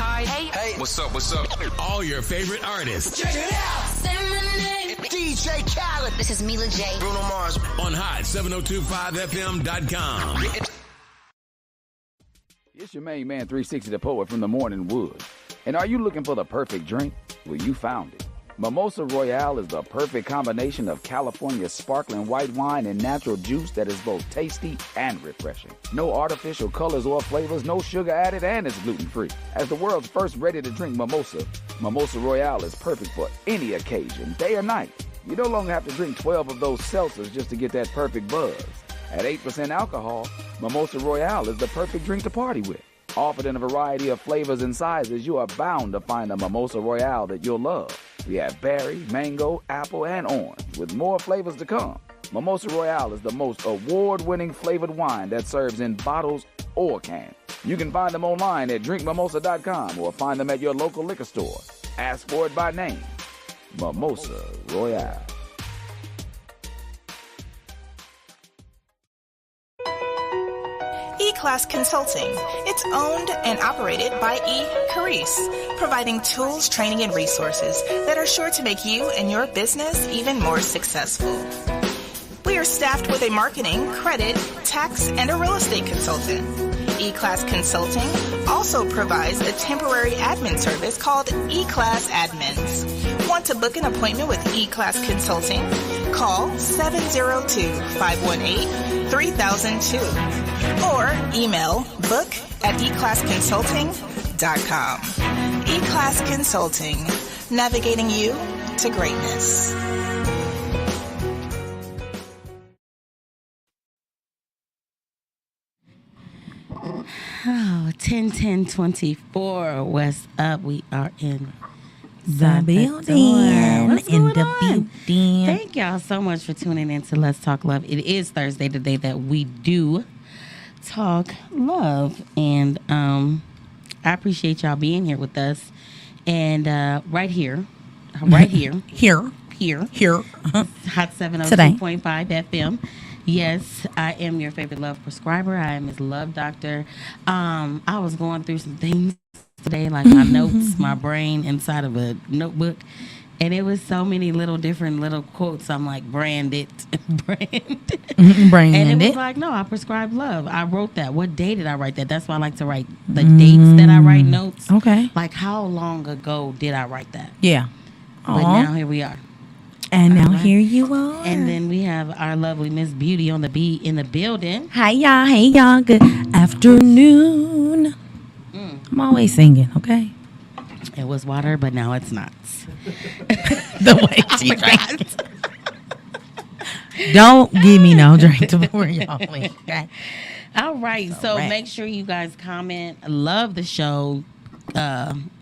Hi. Hey. What's up? All your favorite artists. Check it out. Say my name. DJ Khaled. This is Mila J. Bruno Mars. On hot7025fm.com. It's your main man, 360 the Poet from the Morning Wood. And are you looking for the perfect drink? Well, you found it. Mimosa Royale is the perfect combination of California sparkling white wine and natural juice that is both tasty and refreshing. No artificial colors or flavors, no sugar added, and it's gluten-free. As the world's first ready-to-drink mimosa, Mimosa Royale is perfect for any occasion, day or night. You no longer have to drink 12 of those seltzers just to get that perfect buzz. At 8% alcohol, Mimosa Royale is the perfect drink to party with. Offered in a variety of flavors and sizes, you are bound to find a Mimosa Royale that you'll love. We have berry, mango, apple, and orange, with more flavors to come. Mimosa Royale is the most award-winning flavored wine that serves in bottles or cans. You can find them online at drinkmimosa.com or find them at your local liquor store. Ask for it by name. Mimosa Royale. E-Class Consulting. It's owned and operated by Carice, providing tools, training, and resources that are sure to make you and your business even more successful. We are staffed with a marketing, credit, tax, and a real estate consultant. E-Class Consulting also provides a temporary admin service called E-Class Admins. Want to book an appointment with E-Class Consulting? Call 702-518-3002 or email book@eclassconsulting.com. E-Class Consulting, navigating you to greatness. Oh, 10-10-24. What's up? We are in the building. Thank y'all so much for tuning in to Let's Talk Love. It is Thursday, the day that we do talk love. And I appreciate y'all being here with us. And right here. Here. Hot 702.5 FM. Yes, I am your favorite love prescriber. I am his love doctor. I was going through some things today, like my notes, my brain inside of a notebook. And it was so many different little quotes. I'm like, brand it. And it was like, no, I prescribe love. I wrote that. What day did I write that? That's why I like to write the dates that I write notes. Okay. Like, how long ago did I write that? Yeah. But now here we are. And now here you are. And then we have our lovely Miss Beauty on the beat in the building. Hi, y'all. Hey, y'all. Good afternoon. I'm always singing, okay? It was water, but now it's not. The way she drinks. Don't give me no drink before y'all leave, okay? All right. So make sure you guys comment. Love the show.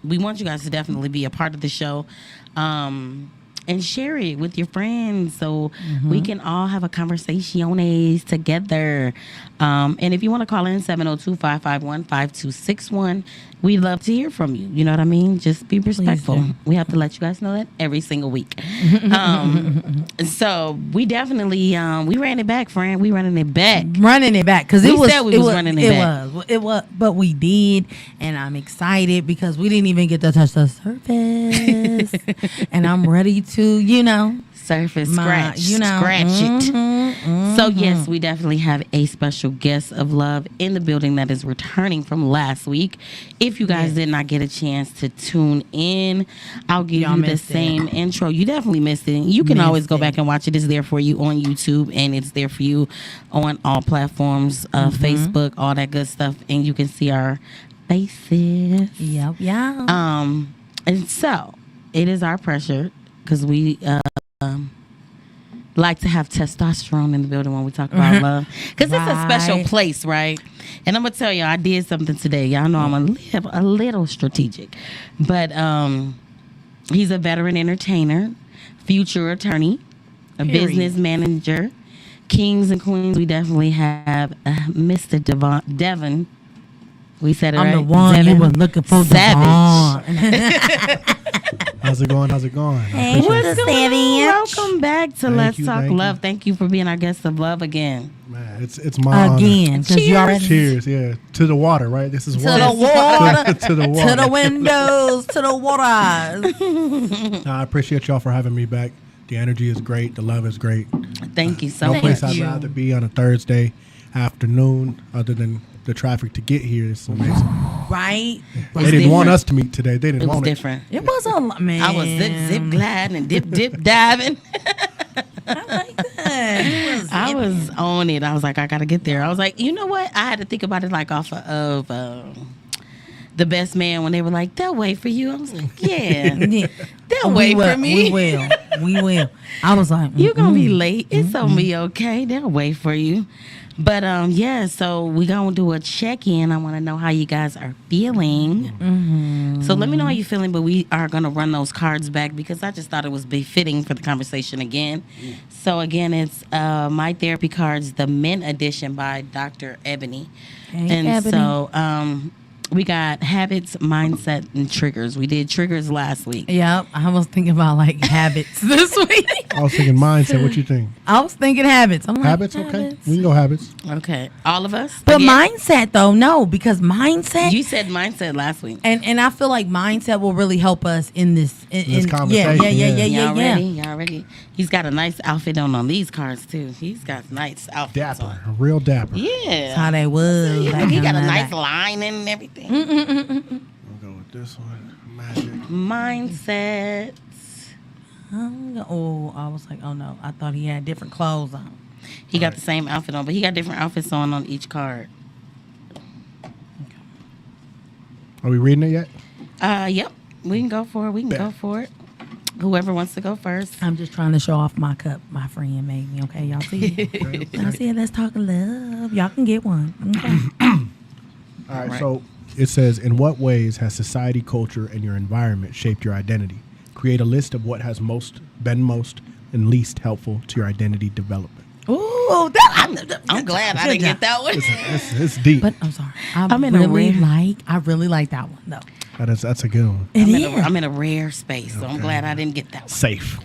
We want you guys to definitely be a part of the show. And share it with your friends so we can all have a conversaciones together. And if you want to call in, 702-551-5261. We'd love to hear from you. You know what I mean? Just be respectful. We have to let you guys know that every single week. So we definitely, we ran it back, friend. We running it back. Because we said we was running it back. It was, but we did. And I'm excited because we didn't even get to touch the surface. And I'm ready to, surface scratch it. So yes, we definitely have a special guest of love in the building that is returning from last week. If you guys did not get a chance to tune in, I'll give you the same intro. You definitely missed it. You can always go back and watch it. It's there for you on YouTube, and it's there for you on all platforms, Facebook, all that good stuff, and you can see our faces. Yep. And so it is our pressure, because we like to have testosterone in the building when we talk about love. Because it's a special place, right? And I'm going to tell you, I did something today. Y'all know I'm a little strategic. But he's a veteran entertainer, future attorney, a business manager, kings and queens. We definitely have Mr. Devon. We said it right. I'm the one Devon you were looking for. Savage. How's it going? Hey, what's going on? Welcome back to Let's Talk Love. Thank you for being our guest of love again. Man, it's my again. Cheers. Cheers, yeah. To the water, right? This is to water. The water. to the water. To the windows. To the water. I appreciate y'all for having me back. The energy is great. The love is great. Thank you so much. No place I'd rather be on a Thursday afternoon other than the traffic to get here. It's amazing. Right? They didn't want us to meet today. They didn't want it. It was different. It was a lot, man. I was zip gliding and dip diving. I like that. I was on it. I was like, I got to get there. I was like, you know what? I had to think about it like off of The Best Man when they were like, they'll wait for you. I was like, yeah. They'll wait for me. We will. I was like, you're going to be late. It's going to be okay. They'll wait for you. But, yeah, so we're going to do a check-in. I want to know how you guys are feeling. So let me know how you're feeling, but we are going to run those cards back because I just thought it was befitting for the conversation again. So, again, it's My Therapy Cards, the Men Edition by Dr. Ebony. Hey, Ebony. So, we got habits, mindset, and triggers. We did triggers last week. Yep. I was thinking about like habits this week. I was thinking mindset. What you think? I was thinking habits. I'm like, habits? Okay. We can go habits. Okay. All of us? But mindset, though, no, because mindset. You said mindset last week. And I feel like mindset will really help us in this conversation. Yeah. Y'all ready? He's got a nice outfit on these cards, too. He's got nice outfits on. Real dapper. Yeah. That's how they was. He got a nice line and everything. We'll go with this one. Magic. Mindset. I was like, oh no, I thought he had different clothes on. He got the same outfit on, but he got different outfits on each card. Okay. Are we reading it yet? Yep. We can go for it. Go for it. Whoever wants to go first. I'm just trying to show off my cup my friend made me. Okay, y'all see it? Y'all see it? Let's talk love. Y'all can get one. Okay. All right. So it says, in what ways has society, culture, and your environment shaped your identity? Create a list of what has been most and least helpful to your identity development. Ooh, I'm glad I didn't get that one. It's deep. But I'm sorry. I really like that one though. That's a good one. I'm in a rare space, so I'm glad I didn't get that one. Safe.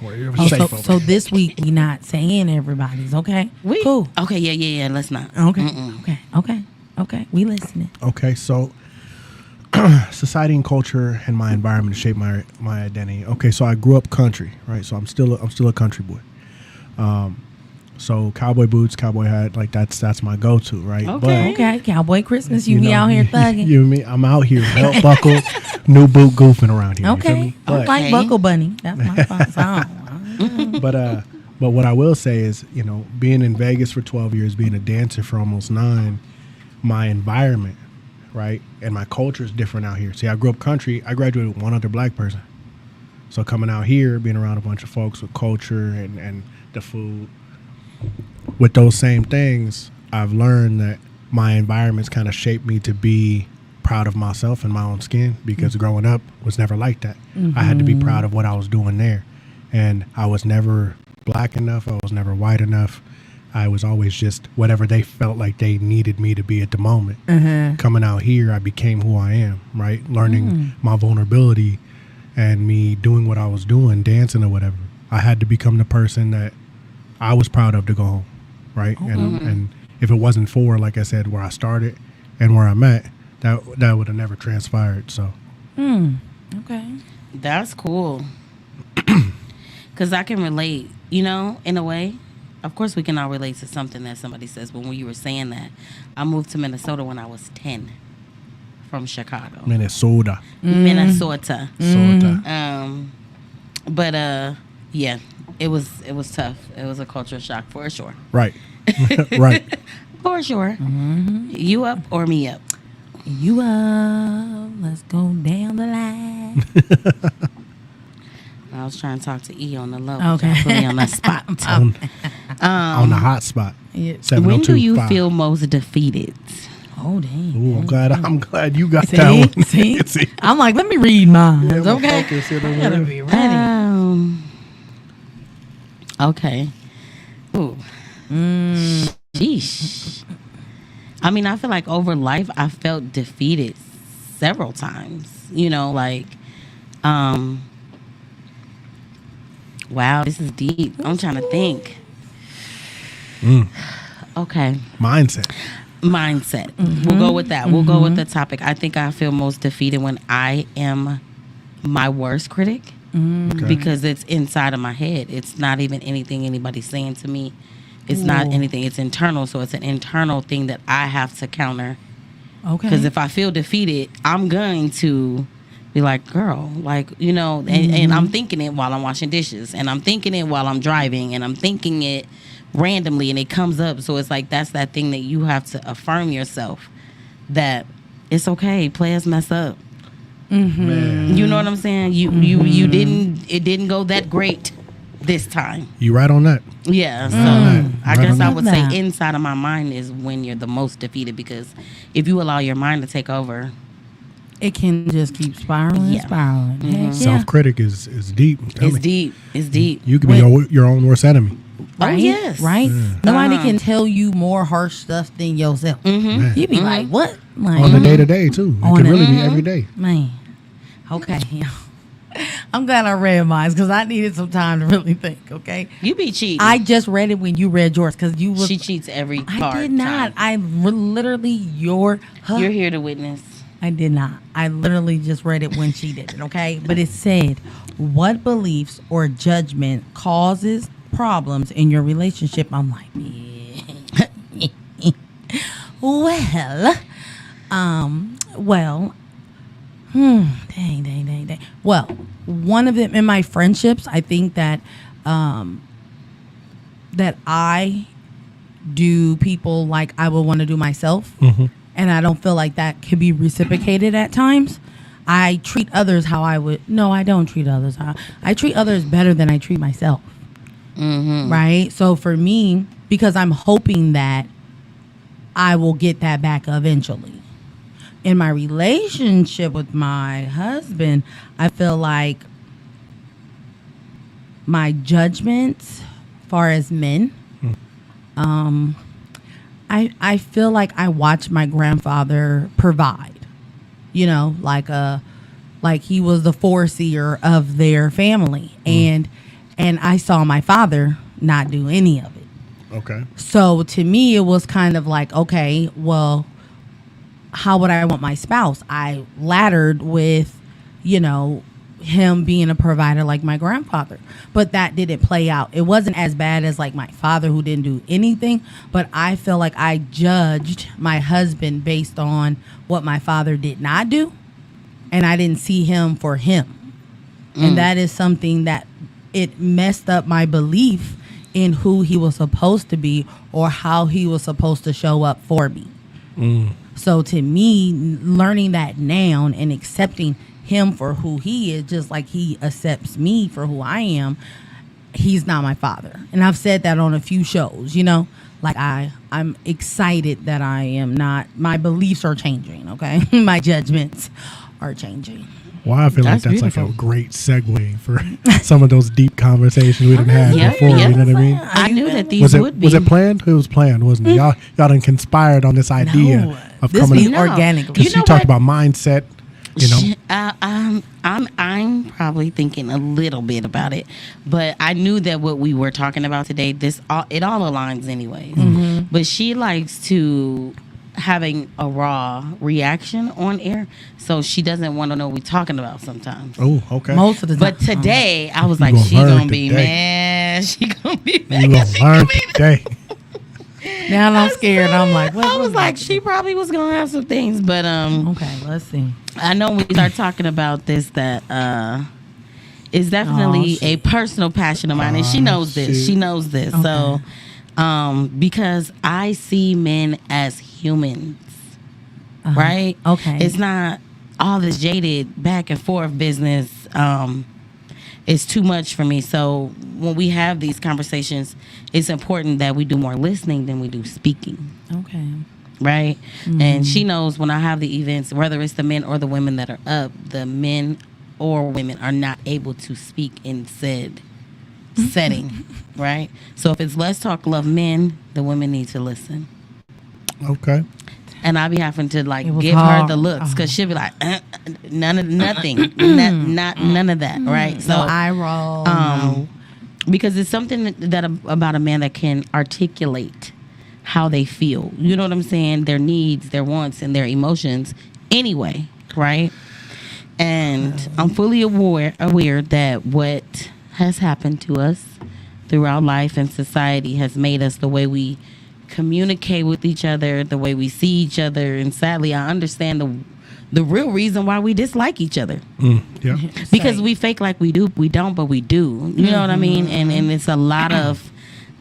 So this week we not saying everybody's okay. Cool. Okay, yeah. Let's not. Okay. We listening. Okay, so society and culture and my environment shape my identity. Okay, so I grew up country, right? So I'm still a country boy. So cowboy boots, cowboy hat, like that's my go-to, right? Okay, cowboy Christmas. You be out here thugging. You and me, I'm out here belt buckle, new boot goofing around here. Okay, You feel me? I like Buckle Bunny. That's my song. But what I will say is, being in Vegas for 12 years, being a dancer for almost 9, my environment, right, and my culture is different out here. See, I grew up country. I graduated with one other black person. So coming out here, being around a bunch of folks with culture and the food, with those same things, I've learned that my environment's kind of shaped me to be proud of myself and my own skin, because growing up was never like that. I had to be proud of what I was doing there. And I was never black enough. I was never white enough. I was always just whatever they felt like they needed me to be at the moment. Coming out here, I became who I am, right? Learning my vulnerability and me doing what I was doing, dancing or whatever. I had to become the person that I was proud of to go home, right? And if it wasn't for, like I said, where I started and where I'm at, that would have never transpired. So, okay, that's cool. Because I can relate, in a way. Of course, we can all relate to something that somebody says. But when you were saying that, I moved to Minnesota when I was 10 from Chicago. Minnesota. But yeah, it was tough. It was a culture shock for sure. Right. Right. For sure. You up or me up? You up. Let's go down the line. I was trying to talk to E on the low. Okay. Put me on that spot. on the hot spot. Yeah. When do you feel most defeated? Oh, dang. Ooh, I'm glad you got that one. See? I'm like, let me read mine. Yeah, okay. I gotta be ready. Okay. Ooh. Sheesh. I mean, I feel like over life, I felt defeated several times. Wow, this is deep. I'm trying to think. Okay. Mindset. We'll go with that. We'll go with the topic. I think I feel most defeated when I am my worst critic because it's inside of my head. It's not even anything anybody's saying to me. It's not anything. It's internal. So it's an internal thing that I have to counter. Okay. Because if I feel defeated, I'm going to be like, girl, like, you know, and I'm thinking it while I'm washing dishes, and I'm thinking it while I'm driving, and I'm thinking it randomly, and it comes up. So it's like, that's that thing that you have to affirm yourself that it's okay, players mess up. You know what I'm saying? You didn't go that great this time. You right on that. Yeah, so I guess I would say inside of my mind is when you're the most defeated, because if you allow your mind to take over, it can just keep spiraling, spiraling. Heck yeah. Self-critic is deep. It's deep. You can be your own worst enemy. Right? Oh, yes. Right? Nobody can tell you more harsh stuff than yourself. You be like, what? Like, on the day-to-day, too. It could really be every day. Man. Okay. I'm glad I read mine because I needed some time to really think, okay? You be cheating. I just read it when you read yours because you was... She cheats every card. I did not. I literally You're here to witness. I did not. I literally just read it when she did it, okay? But it said, what beliefs or judgment causes problems in your relationship? I'm like, dang. Well, one of them in my friendships, I think that that I do people like I would want to do myself. And I don't feel like that could be reciprocated at times. I treat others how I would. No, I don't treat others how. I treat others better than I treat myself. Right? So for me, because I'm hoping that I will get that back eventually. In my relationship with my husband, I feel like my judgments, as far as men, I feel like I watched my grandfather provide, you know, like he was the foreseer of their family, and I saw my father not do any of it. Okay. So to me, it was kind of like, okay, well, how would I want my spouse? I laddered with, you know, him being a provider like my grandfather, but that didn't play out. It wasn't as bad as like my father, who didn't do anything, but I feel like I judged my husband based on what my father did not do, and I didn't see him for him. And that is something that it messed up my belief in who he was supposed to be or how he was supposed to show up for me. So to me, learning that now and accepting him for who he is, just like he accepts me for who I am, he's not my father. And I've said that on a few shows, you know, like I'm excited that I am not, my beliefs are changing, okay? My judgments are changing. Well, I feel like that's beautiful. Like a great segue for some of those deep conversations we didn't have before. You know what I mean? I knew that these would be. Was it planned? It was planned, wasn't it? Y'all done conspired on this idea of this coming organically. Because you talked about mindset. You know, I'm probably thinking a little bit about it, but I knew that what we were talking about today, it all aligns anyway. But she likes to having a raw reaction on air, so she doesn't want to know what we're talking about sometimes. Oh, okay. Most of the time. But today, I was like, she gonna be mad. She gonna be mad. You gonna learn today. Now I'm scared. I'm like, what? I was like, she probably was gonna have some things, but okay, let's see. I know when we start talking about this, that is definitely a personal passion of mine, and she knows this. She knows this. Okay. So, because I see men as humans, right? Okay, it's not all this jaded back and forth business. It's too much for me. So when we have these conversations, it's important that we do more listening than we do speaking. Okay. Right? And she knows when I have the events, whether it's the men or the women that are up, the men or women are not able to speak in said setting. Right? So if it's Let's Talk Love Men, the women need to listen. Okay. And I'll be having to like give her the looks, because she'll be like, nothing, none of that, right? So I roll. because it's something that about a man that can articulate how they feel. You know what I'm saying? Their needs, their wants, and their emotions anyway, right? And I'm fully aware that what has happened to us throughout life and society has made us the way we communicate with each other, the way we see each other. And sadly, I understand the real reason why we dislike each other. Yeah. Because we fake like we don't, but we do. You know what I mean? And it's a lot of,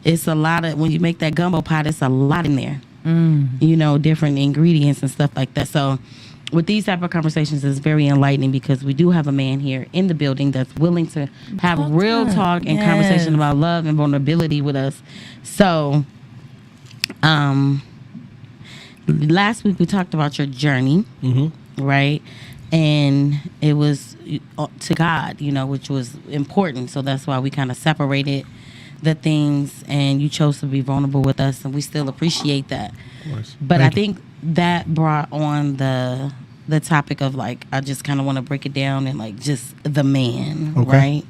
when you make that gumbo pot, it's a lot in there. You know, different ingredients and stuff like that. So with these type of conversations, it's very enlightening because we do have a man here in the building that's willing to have real talk and conversation about love and vulnerability with us. So, last week we talked about your journey, right? And it was to God, you know, which was important. So that's why we kind of separated the things, and you chose to be vulnerable with us, and we still appreciate that. Of course. But I think that brought on the topic of, like, I just kind of want to break it down and, like, just the man, right?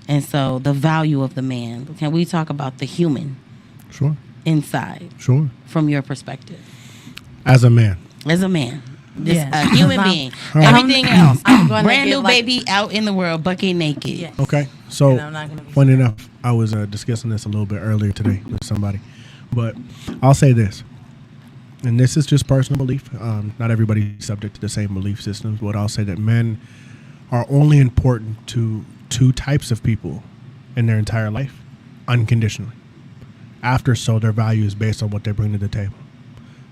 And so the value of the man. Can we talk about the human? Sure. Inside. Sure. From your perspective. As a man. Just a human being. Right. Everything else. Brand new like, baby out in the world, bucket naked. Yes. Okay. So, And I'm not gonna be funny enough, I was discussing this a little bit earlier today with somebody. But I'll say this, and this is just personal belief. Not everybody's subject to the same belief systems, but I'll say that men are only important to two types of people in their entire life, unconditionally. After so, their value is based on what they bring to the table.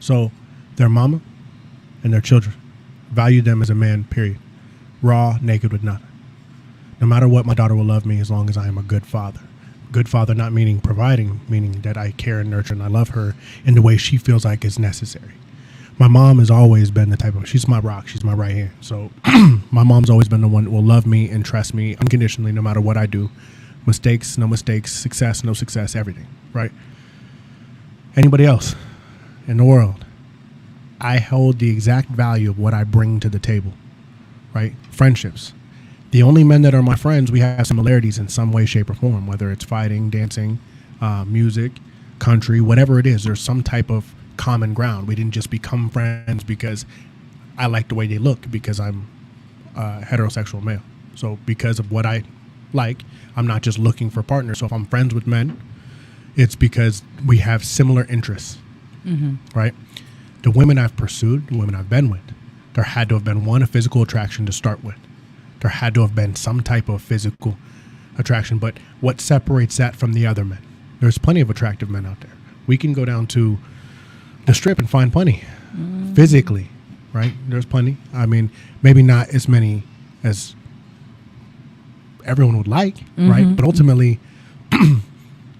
So, their mama and their children, value them as a man, period. Raw, naked, with nothing. No matter what, my daughter will love me as long as I am a good father. Good father not meaning providing, meaning that I care and nurture and I love her in the way she feels like is necessary. My mom has always been the type of, she's my rock, she's my right hand. So my mom's always been the one that will love me and trust me unconditionally no matter what I do. Mistakes, no mistakes, success, no success, everything, right? Anybody else in the world, I hold the exact value of what I bring to the table, right? Friendships. The only men that are my friends, we have similarities in some way, shape, or form, whether it's fighting, dancing, music, country, whatever it is. There's some type of common ground. We didn't just become friends because I like the way they look, because I'm a heterosexual male. So because of what I like, I'm not just looking for partners. So if I'm friends with men, it's because we have similar interests, right? The women I've pursued, the women I've been with, there had to have been a physical attraction to start with. There had to have been some type of physical attraction. But what separates that from the other men? There's plenty of attractive men out there. We can go down to the strip and find plenty physically, right? There's plenty. I mean, maybe not as many as everyone would like, right? But ultimately,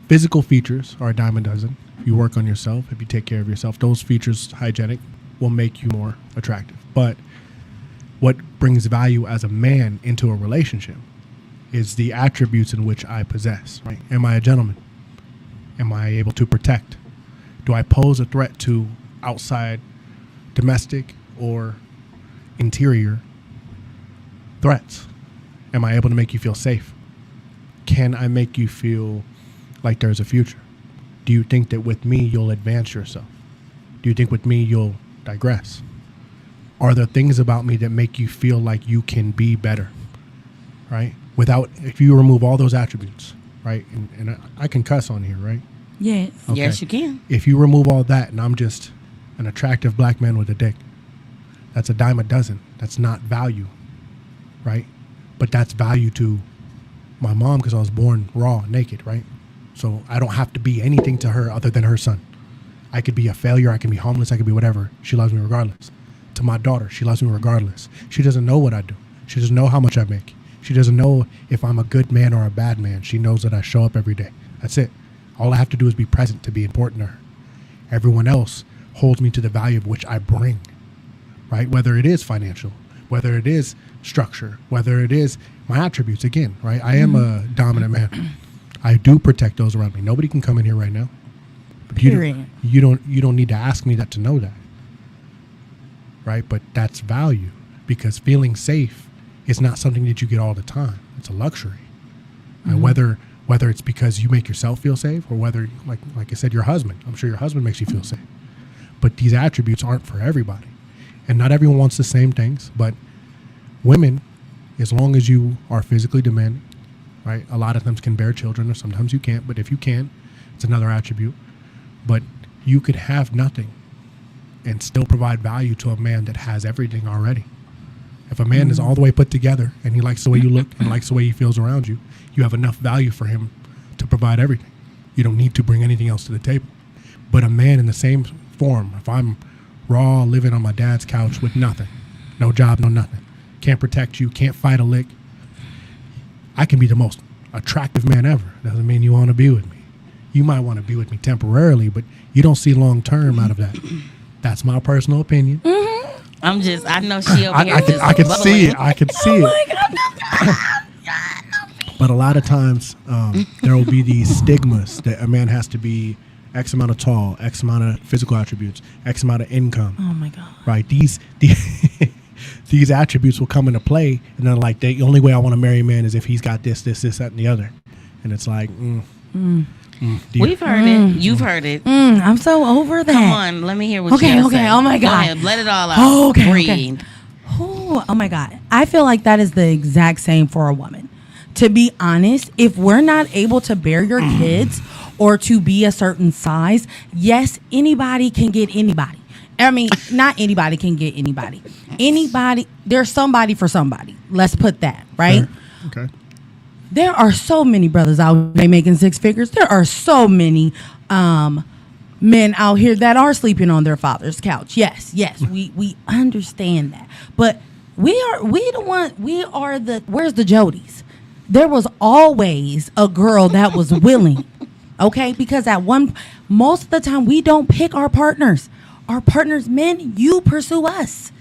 physical features are a dime a dozen. If you work on yourself, if you take care of yourself, those features, hygienic, will make you more attractive. But what brings value as a man into a relationship is the attributes in which I possess, right? Am I a gentleman? Am I able to protect? Do I pose a threat to outside domestic or interior threats? Am I able to make you feel safe? Can I make you feel like there's a future? Do you think that with me you'll advance yourself? Do you think with me you'll digress? Are there things about me that make you feel like you can be better, right? If you remove all those attributes, right? And I can cuss on here, right? Yes. Okay. Yes, you can. If you remove all that and I'm just an attractive black man with a dick, that's a dime a dozen. That's not value, right? But that's value to my mom because I was born raw, naked, right? So I don't have to be anything to her other than her son. I could be a failure. I can be homeless. I could be whatever. She loves me regardless. To my daughter, she loves me regardless. She doesn't know what I do. She doesn't know how much I make. She doesn't know if I'm a good man or a bad man. She knows that I show up every day. That's it. All I have to do is be present to be important to her. Everyone else holds me to the value of which I bring, right? Whether it is financial, whether it is structure, whether it is my attributes, again, right? I am a dominant man. I do protect those around me. Nobody can come in here right now. But you don't need to ask me that to know that. Right? But that's value, because feeling safe is not something that you get all the time. It's a luxury. And whether whether it's because you make yourself feel safe or whether, like I said, your husband. I'm sure your husband makes you feel safe. But these attributes aren't for everybody. And not everyone wants the same things. But women, as long as you are physically demanding, right? A lot of them can bear children, or sometimes you can't. But if you can, it's another attribute. But you could have nothing and still provide value to a man that has everything already. If a man is all the way put together and he likes the way you look and likes the way he feels around you, you have enough value for him to provide everything. You don't need to bring anything else to the table. But a man in the same form, if I'm raw, living on my dad's couch with nothing, no job, no nothing, can't protect you, can't fight a lick, I can be the most attractive man ever. Doesn't mean you want to be with me. You might want to be with me temporarily, but you don't see long term out of that. That's my personal opinion. I know she over here. I can see it. I can see it. But a lot of times there will be these stigmas that a man has to be X amount of tall, X amount of physical attributes, X amount of income. Oh my God. Right? These attributes will come into play, and then like the only way I want to marry a man is if he's got this, that, and the other. And it's like, we've heard it. You've heard it. I'm so over that. Come on, let me hear what you have to say. Oh my God. Go ahead, let it all out. Okay. Breathe. Oh my God. I feel like that is the exact same for a woman. To be honest, if we're not able to bear your kids or to be a certain size, yes, anybody can get anybody. I mean, not anybody can get anybody. Anybody, there's somebody for somebody. Let's put that, right? Sure. Okay. There are so many brothers out there making six figures. There are so many men out here that are sleeping on their father's couch. Yes, we understand that. But where's the Jodies? There was always a girl that was willing, okay? Because most of the time we don't pick our partners. Our partners, men, you pursue us.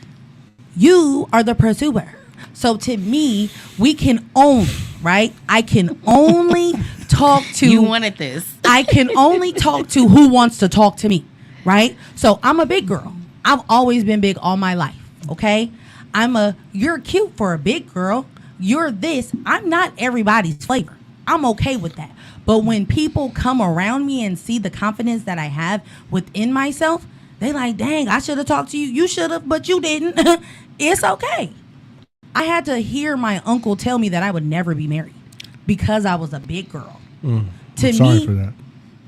You are the pursuer. So to me, we can only, right? I can only talk to. You wanted this. I can only talk to who wants to talk to me, right? So I'm a big girl. I've always been big all my life, okay? You're cute for a big girl. You're this. I'm not everybody's flavor. I'm okay with that. But when people come around me and see the confidence that I have within myself, they like, dang, I should have talked to you. You should have, but you didn't. It's okay. I had to hear my uncle tell me that I would never be married because I was a big girl. Sorry for that.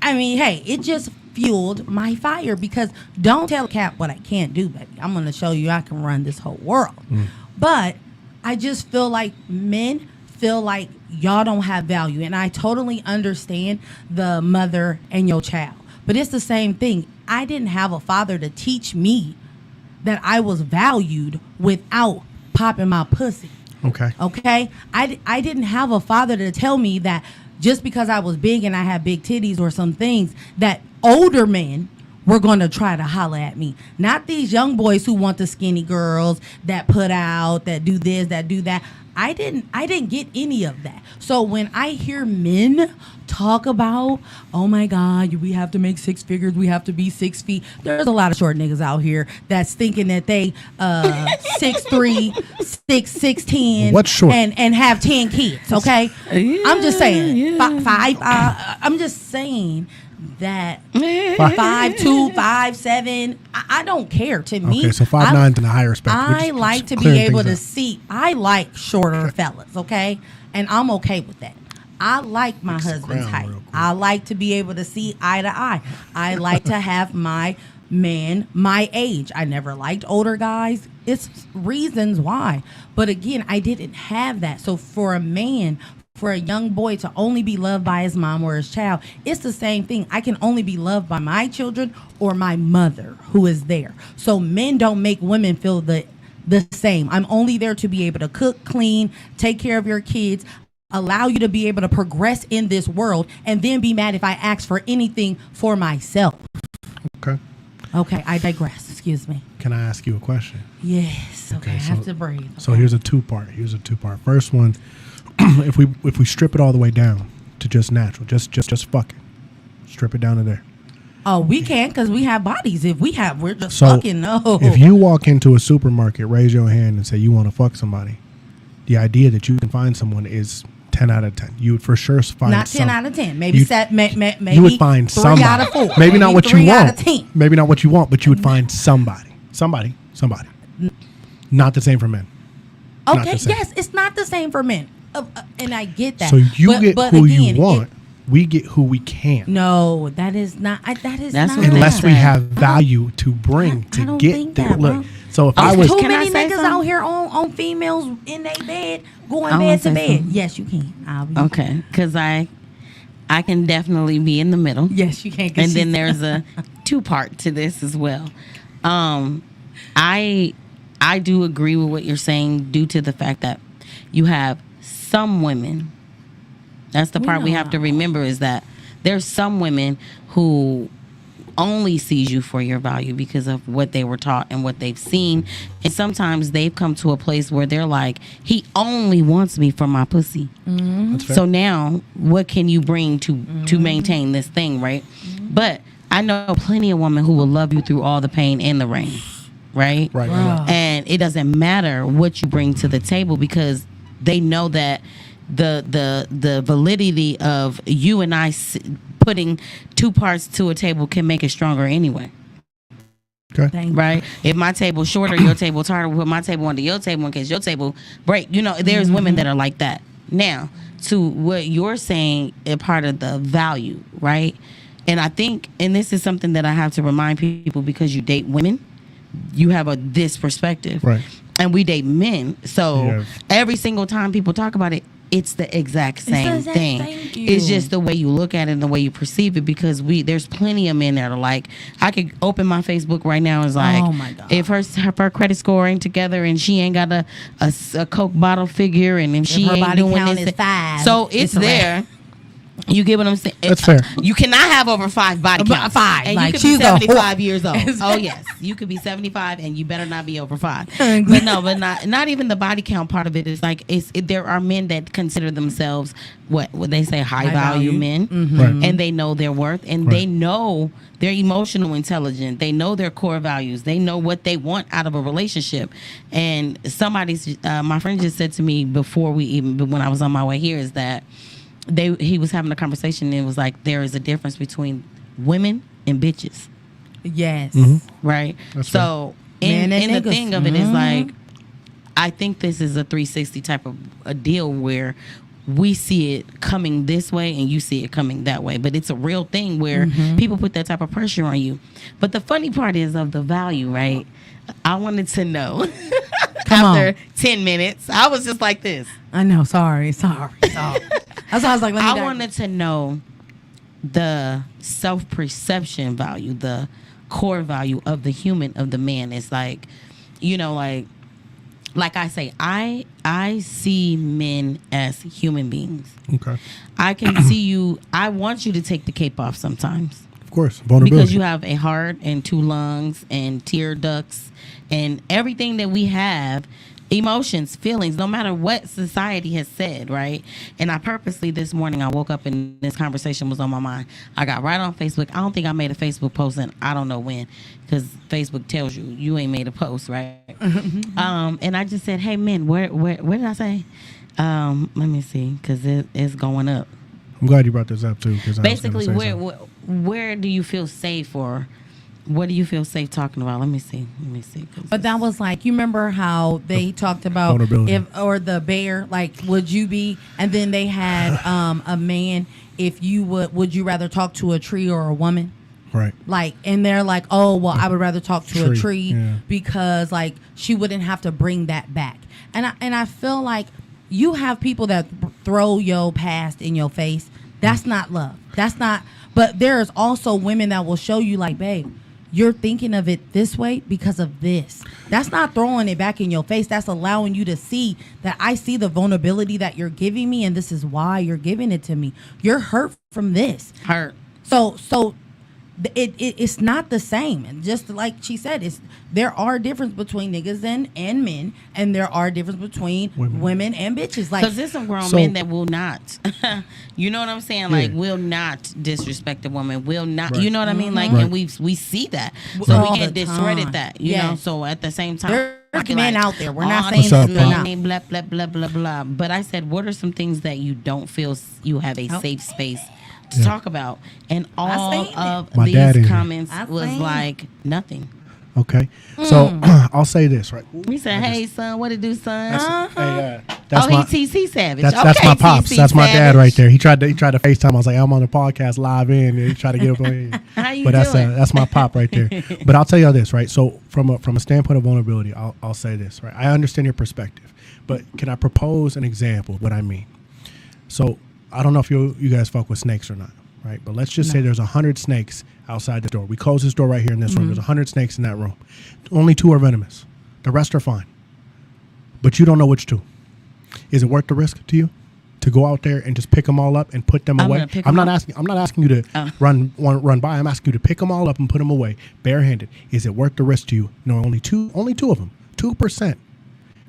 I mean, hey, it just fueled my fire because don't tell Cap what I can't do, baby. I'm going to show you I can run this whole world. But I just feel like men feel like y'all don't have value. And I totally understand the mother and your child. But it's the same thing. I didn't have a father to teach me that I was valued without popping my pussy. Okay? I didn't have a father to tell me that just because I was big and I had big titties or some things that older men were going to try to holler at me. Not these young boys who want the skinny girls that put out, that do this, that do that. I didn't get any of that. So when I hear men talk about, oh my God, we have to make six figures, we have to be 6 feet. There's a lot of short niggas out here that's thinking that they 6'3", 6'10", what's short? And have 10 kids. Okay, I'm just saying 5. I'm just saying that 5'2", 5'7". I don't care. To me, okay, so 5'9" in the higher spectrum. I like to be able to see. I like shorter fellas, okay, and I'm okay with that. I like my husband's height. I like to be able to see eye to eye. I like to have my man my age. I never liked older guys. It's reasons why. But again, I didn't have that. So for a man, for a young boy to only be loved by his mom or his child, it's the same thing. I can only be loved by my children or my mother who is there. So men don't make women feel the same. I'm only there to be able to cook, clean, take care of your kids, allow you to be able to progress in this world, and then be mad if I ask for anything for myself. Okay, I digress. Excuse me. Can I ask you a question? Yes. Okay, I have to breathe. Okay. So here's a two-part. First one, if we strip it all the way down to just natural, just fucking, strip it down to there. Oh, we can't because we have bodies. We're just fucking, no. If you walk into a supermarket, raise your hand and say you want to fuck somebody, the idea that you can find someone is 10 out of 10. You would for sure find not 10 out of 10. Maybe maybe you would find 3 somebody. out of 4. Maybe not what you 3 out want. of 10. Maybe not what you want, but you would find somebody. Not the same for men. Okay, yes, it's not the same for men. And I get that. So you get who you want. We get who we can. No, that is not. That's not. Unless we have value to bring I don't get think there. that, Look, bro. so if I was too Can I many say niggas something? out here on females in their bed, going I wanna bed to say bed. something. Yes, you can. I'll be. Okay, because I can definitely be in the middle. Yes, you can. And then there's a 2-part to this as well. I do agree with what you're saying due to the fact that you have some women. That's the part we have to remember, is that there's some women who only sees you for your value because of what they were taught and what they've seen. And sometimes they've come to a place where they're like, he only wants me for my pussy. Mm-hmm. So now what can you bring to maintain this thing, right? But I know plenty of women who will love you through all the pain and the rain, right? right. And it doesn't matter what you bring to the table because they know that the validity of you and I putting 2 parts to a table can make it stronger anyway. Okay. Right? If my table's shorter, your table's harder, we'll put my table onto your table in case your table break. You know, there's women that are like that. Now, to what you're saying, a part of the value, right? And I think, and this is something that I have to remind people, because you date women, you have this perspective. Right. And we date men. So Yeah. every single time people talk about it, it's the exact same exact thing. thank you. It's just the way you look at it and the way you perceive it, because there's plenty of men that are like, I could open my Facebook right now and it's like, Oh, my God. if her credit score ain't together and she ain't got a Coke bottle figure, and if she her ain't body doing count this, is 5, so it's it's a there. wrap. You get what I'm saying? That's fair. You cannot have over 5 body About counts. 5, And like, you could she's be a whore. 75 years old. Exactly. Oh yes, you could be 75 and you better not be over 5. But no, but not even the body count part of it is like there are men that consider themselves what they say high value men, Right. and they know their worth, and they know they're emotional intelligent. They know their core values. They know what they want out of a relationship. And my friend just said to me when I was on my way here, is that he was having a conversation, and it was like, there is a difference between women and bitches, Yes. right? That's so Men and and the niggas. thing of it is like, I think this is a 360 type of a deal where we see it coming this way and you see it coming that way, but it's a real thing where people put that type of pressure on you. But the funny part is of the value, right? I wanted to know after 10 minutes, I was just like this. I know. Sorry. That's why I was like, I wanted to know the self-perception value, the core value of the human, of the man. It's like, you know, like I say, I see men as human beings. Okay. I can see you. I want you to take the cape off sometimes, Of course. Vulnerability. because you have a heart and 2 lungs and tear ducts and everything that we have. Emotions, feelings, no matter what society has said, right? And I purposely this morning, I woke up and this conversation was on my mind. I got right on Facebook. I don't think I made a Facebook post, and I don't know when, because Facebook tells you ain't made a post, right? And I just said, hey, men, where did I say? Let me see, because it's going up. I'm glad you brought this up too. Basically, where do you feel safe, or what do you feel safe talking about? Let me see. But that was like, you remember how they talked about the bear, like, would you be, and then they had a man, if you would you rather talk to a tree or a woman? Right. Like, and they're like, oh, well, I would rather talk to a tree yeah. because like she wouldn't have to bring that back. And I feel like you have people that throw your past in your face. That's not love. That's not. But there's also women that will show you like, babe, you're thinking of it this way because of this. That's not throwing it back in your face. That's allowing you to see that I see the vulnerability that you're giving me, and this is why you're giving it to me. You're hurt from this. Hurt. So it's not the same. And just like she said, there are difference between niggas and men, and there are difference between women and bitches. Like, because there's some grown men that will not, you know what I'm saying? Like, will not disrespect a woman. Will not, you know what I mean? Like, and we see that, so we can't discredit that. You know. So at the same time, men out there. We're not saying saying that they're blah, blah, blah, blah, blah. But I said, what are some things that you don't feel you have a safe space to talk about? And all of these comments was like, nothing. Okay. So I'll say this, right? We said, hey, son, what it do, son? That's my TC Savage. That's my pops. That's my dad right there. He tried to FaceTime. I was like, I'm on the podcast live in. And he tried to get up on here. How you but doing? that's my pop right there. But I'll tell you this, right? So from a standpoint of vulnerability, I'll say this, right? I understand your perspective, but can I propose an example of what I mean? So I don't know if you guys fuck with snakes or not, right? But let's just say there's 100 snakes outside the door. We close this door right here in this room. There's 100 snakes in that room. Only 2 are venomous. The rest are fine. But you don't know which 2. Is it worth the risk to you to go out there and just pick them all up and put them away? I'm not asking you to run by. I'm asking you to pick them all up and put them away barehanded. Is it worth the risk to you? No, only two of them. 2%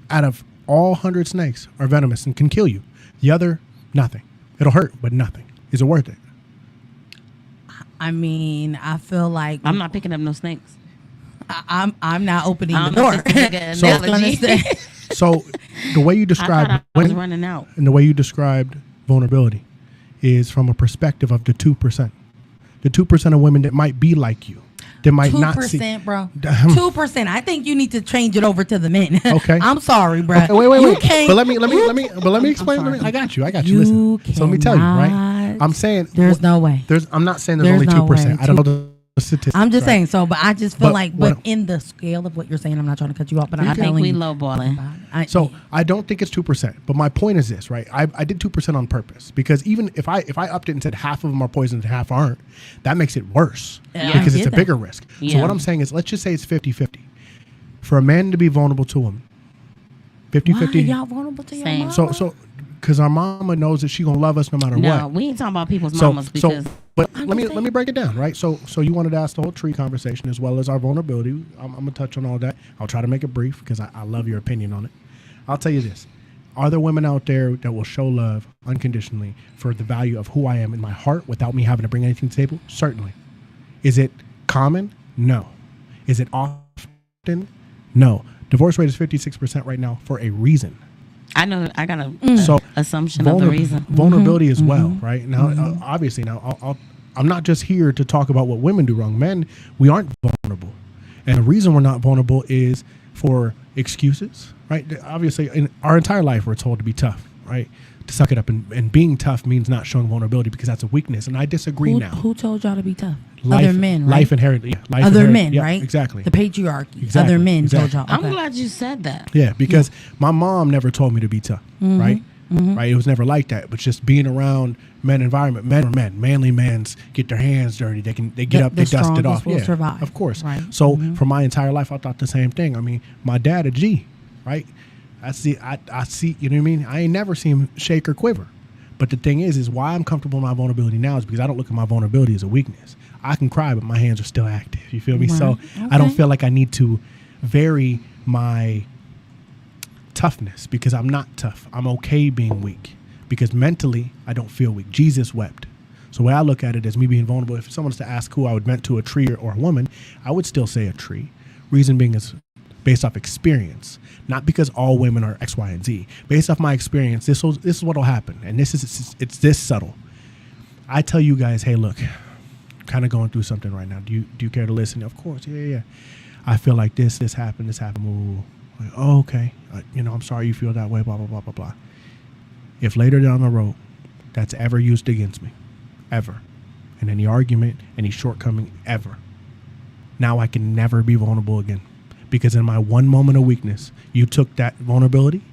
out of all 100 snakes are venomous and can kill you. The other, nothing. It'll hurt, but nothing. Is it worth it? I mean, I feel like I'm not picking up no snakes. I'm not opening the door. So the way you described running out, and the way you described vulnerability is from a perspective of the 2%. The 2% of women that might be like you. That might 2%, not see. 2%, bro. 2%. I think you need to change it over to the men. Okay. I'm sorry, bro. Okay, wait. But let me explain. I got you. Listen. So let me tell you, right? I'm saying there's no way. I'm not saying there's only 2%. I don't know the statistics. I'm just saying so, but I just feel but in the scale of what you're saying, I'm not trying to cut you off, but I think we lowballing. So I don't think it's 2%. But my point is this, right? I did 2% on purpose because even if I upped it and said half of them are poisoned and half aren't, that makes it worse because it's a bigger risk. Yeah. So what I'm saying is, let's just say it's 50-50. For a man to be vulnerable to him, 50-50. Why are y'all vulnerable to your mama? So because our mama knows that she gonna love us no matter what. No, we ain't talking about people's mamas because. But let me break it down, right? So you wanted to ask the whole tree conversation as well as our vulnerability. I'm gonna touch on all that. I'll try to make it brief because I love your opinion on it. I'll tell you this: are there women out there that will show love unconditionally for the value of who I am in my heart without me having to bring anything to the table? Certainly. Is it common? No. Is it often? No. Divorce rate is 56% right now for a reason. I know. I got a assumption of the reason. Vulnerability as well, right? Now, obviously, I'm not just here to talk about what women do wrong. Men, we aren't vulnerable, and the reason we're not vulnerable is for excuses, right? Obviously, in our entire life, we're told to be tough, right? To suck it up, and being tough means not showing vulnerability because that's a weakness, and I disagree now. Who told y'all to be tough? Other men, right? Life inherently, Other men, right? Exactly. The patriarchy. Exactly. Other men told y'all. Okay. I'm glad you said that. Yeah, because my mom never told me to be tough, right? Right? It was never like that. But just being around men environment, men are men. Manly mans get their hands dirty. They get up, they dust it off. Yeah, survive. Of course. Right. So for my entire life, I thought the same thing. I mean, my dad a G, right? I see. You know what I mean? I ain't never seen him shake or quiver. But the thing is why I'm comfortable in my vulnerability now is because I don't look at my vulnerability as a weakness. I can cry, but my hands are still active. You feel me? Right. So I don't feel like I need to vary my toughness because I'm not tough. I'm okay being weak because mentally I don't feel weak. Jesus wept. So the way I look at it is me being vulnerable. If someone was to ask who I would vent to, a tree or a woman, I would still say a tree. Reason being is based off experience, not because all women are X, Y, and Z. Based off my experience, this is what will happen, and it's this subtle. I tell you guys, hey, look, I'm kind of going through something right now. Do you care to listen? Of course, yeah. I feel like this happened. Ooh. Like, oh, okay. I'm sorry you feel that way. Blah blah blah blah blah. If later down the road, that's ever used against me, ever, in any argument, any shortcoming, ever, now I can never be vulnerable again. Because in my one moment of weakness, you took that vulnerability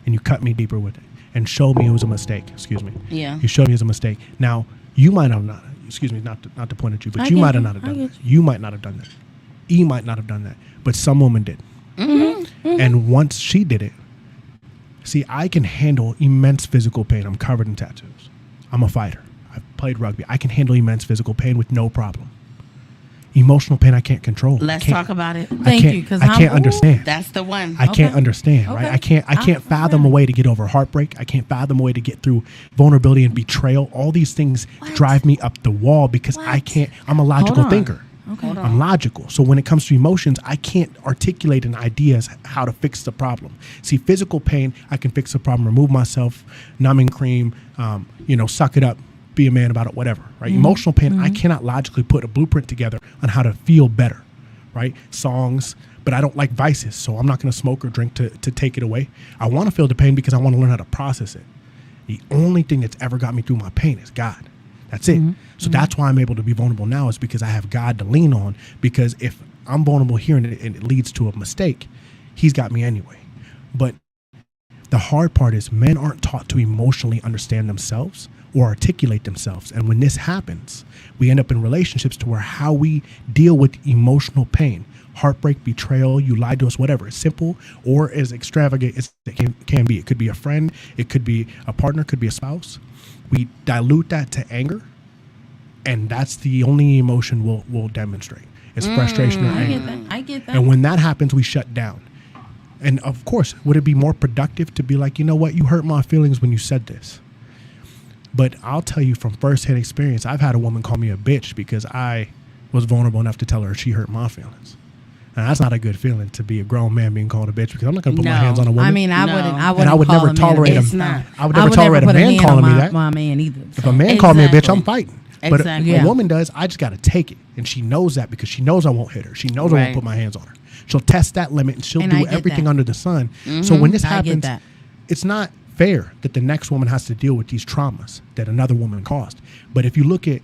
and you cut me deeper with it and showed me it was a mistake. Excuse me. Yeah. You showed me it was a mistake. Now, you might have not, excuse me, not to point at you, but you might have not have done that. You might not have done that. E might not have done that. But some woman did. And once she did it, see, I can handle immense physical pain. I'm covered in tattoos. I'm a fighter. I've played rugby. I can handle immense physical pain with no problem. Emotional pain I can't control. Let's talk about it. Thank you, because I can't understand. That's the one. I can't understand, right? I can't fathom a way to get over heartbreak. I can't fathom a way to get through vulnerability and betrayal. All these things drive me up the wall because I'm a logical thinker. Okay. I'm logical. So when it comes to emotions, I can't articulate an idea as how to fix the problem. See, physical pain, I can fix the problem, remove myself, numbing cream, suck it up, be a man about it, whatever, right? Emotional pain, I cannot logically put a blueprint together on how to feel better, right? Songs, but I don't like vices, so I'm not going to smoke or drink to take it away. I want to feel the pain because I want to learn how to process it. The only thing that's ever got me through my pain is God. That's it. So that's why I'm able to be vulnerable now, is because I have God to lean on, because if I'm vulnerable here and it leads to a mistake, he's got me anyway. But the hard part is men aren't taught to emotionally understand themselves or articulate themselves. And when this happens, we end up in relationships to where how we deal with emotional pain, heartbreak, betrayal, you lied to us, whatever, it's simple or as extravagant as it can be. It could be a friend, it could be a partner, it could be a spouse. We dilute that to anger, and that's the only emotion we'll demonstrate. It's frustration or anger. I get that. And when that happens, we shut down. And of course, would it be more productive to be like, you know what, you hurt my feelings when you said this? But I'll tell you from firsthand experience, I've had a woman call me a bitch because I was vulnerable enough to tell her she hurt my feelings. And that's not a good feeling, to be a grown man being called a bitch, because I'm not going to put my hands on a woman. I mean, I wouldn't. And I would never tolerate It's not. I would never tolerate a man calling me that. My man either. If a man called me a bitch, I'm fighting. But Exactly. a woman does, I just got to take it. And she knows that, because she knows I won't hit her. She knows I won't put my hands on her. She'll test that limit, and she'll do everything under the sun. So when this happens, it's not fair that the next woman has to deal with these traumas that another woman caused. But if you look at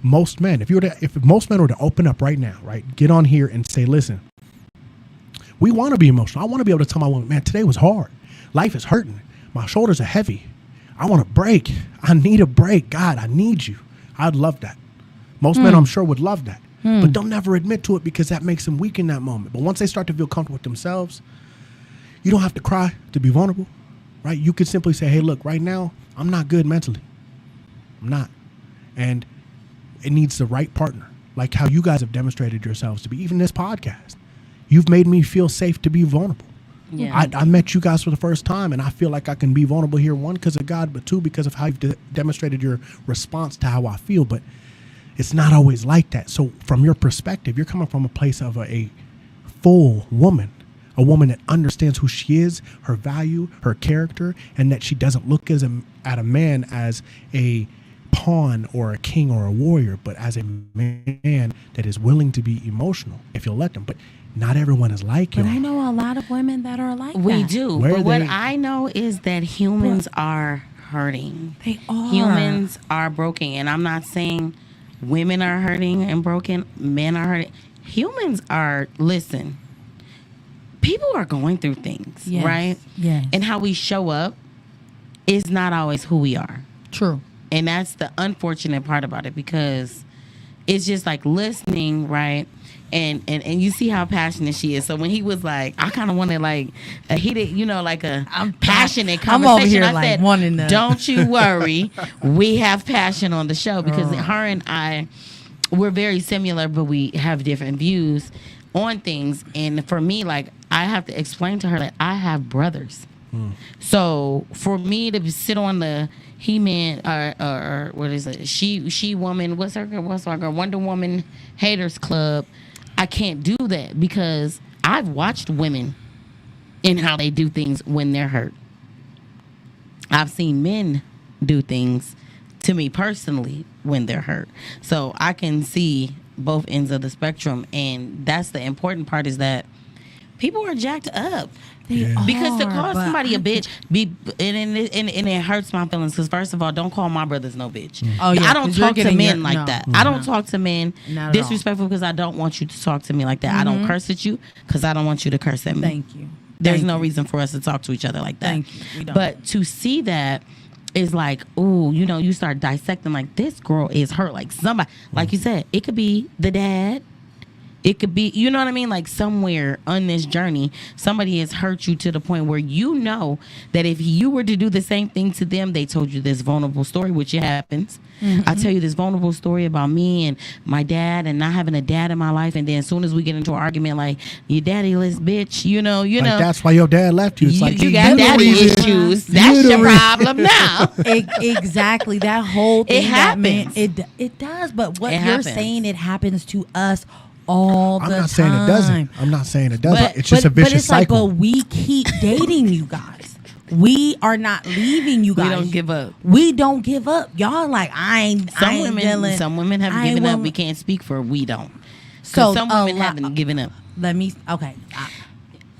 most men, if most men were to open up right now, right, get on here and say, listen, we want to be emotional. I want to be able to tell my woman, man, today was hard. Life is hurting. My shoulders are heavy. I want a break. I need a break. God, I need you. I'd love that. Most men, I'm sure, would love that. But they'll never admit to it, because that makes them weak in that moment. But once they start to feel comfortable with themselves, you don't have to cry to be vulnerable, right? You could simply say, hey, look, right now, I'm not good mentally. I'm not. And it needs the right partner, like how you guys have demonstrated yourselves to be. Even this podcast, you've made me feel safe to be vulnerable. Yeah. I met you guys for the first time, and I feel like I can be vulnerable here, one, because of God, but two, because of how you've demonstrated your response to how I feel. But it's not always like that. So from your perspective, you're coming from a place of a full woman, a woman that understands who she is, her value, her character, and that she doesn't look at a man as a pawn or a king or a warrior, but as a man that is willing to be emotional if you'll let them. But not everyone is like you. But I know a lot of women that are like We that. do. But what I know is that humans are hurting. They are. Humans are broken. And I'm not saying women are hurting and broken. Men are hurting. Humans are, listen, people are going through things, right? Yes. And how we show up is not always who we are. True. And that's the unfortunate part about it, because it's just like listening, right? And you see how passionate she is. So when he was like, I kind of wanted like a heated, like a passionate conversation. I'm over here I like said, wanting to. Don't you worry. We have passion on the show, because her and I, we're very similar, but we have different views on things. And for me, like, I have to explain to her that I have brothers. So for me to sit on the He-Man or what is it? She woman, what's her girl? Wonder Woman Haters Club. I can't do that, because I've watched women in how they do things when they're hurt. I've seen men do things to me personally when they're hurt. So I can see both ends of the spectrum, and that's the important part, is that people are jacked up. Because to call somebody a bitch, and it hurts my feelings. Because first of all, don't call my brothers no bitch. Oh, yeah, I don't talk to men like that. I don't talk to men Not disrespectful, because I don't want you to talk to me like that. I don't curse at you, because I don't want you to curse at me. Thank you. There's no reason for us to talk to each other like that. Thank you. We don't. But to see that is like, ooh, you start dissecting, like, this girl is hurt. Like, somebody, like you said, it could be the dad. It could be, you know what I mean? Like, somewhere on this journey, somebody has hurt you to the point where you know that if you were to do the same thing to them, they told you this vulnerable story, which it happens. I tell you this vulnerable story about me and my dad and not having a dad in my life. And then as soon as we get into an argument, like, your daddyless bitch, you know. Like, that's why your dad left you. It's like, you got daddy issues. That's your problem now. Exactly. That whole thing. It happens. It does. But what It you're happens. saying, it happens to us all the time. I'm not saying it doesn't. I'm not saying it doesn't. It's just a but vicious it's cycle. Like, but we keep dating you guys. We are not leaving you guys. We don't give up. We don't give up. Y'all like I ain't. Some women have given up. We can't speak for we don't. So some women haven't given up. Let me. Okay.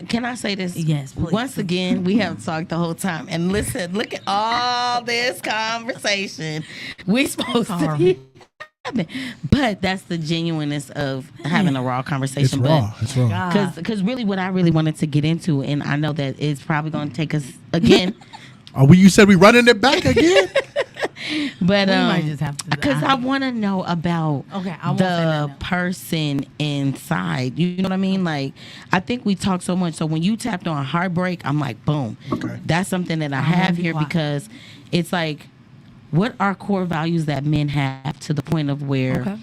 Can I say this? Yes, please. Once again, we have talked the whole time. And listen, look at all this conversation we supposed to be having. But that's the genuineness of having a raw conversation. It's raw. Because really what I really wanted to get into, and I know that it's probably going to take us again. You said we running it back again? we But might just have to. Because I want to know about the person inside. You know what I mean? Like, I think we talk so much. So when you tapped on heartbreak, I'm like, boom. Okay. That's something that I have here because it's like, what are core values that men have to the point of where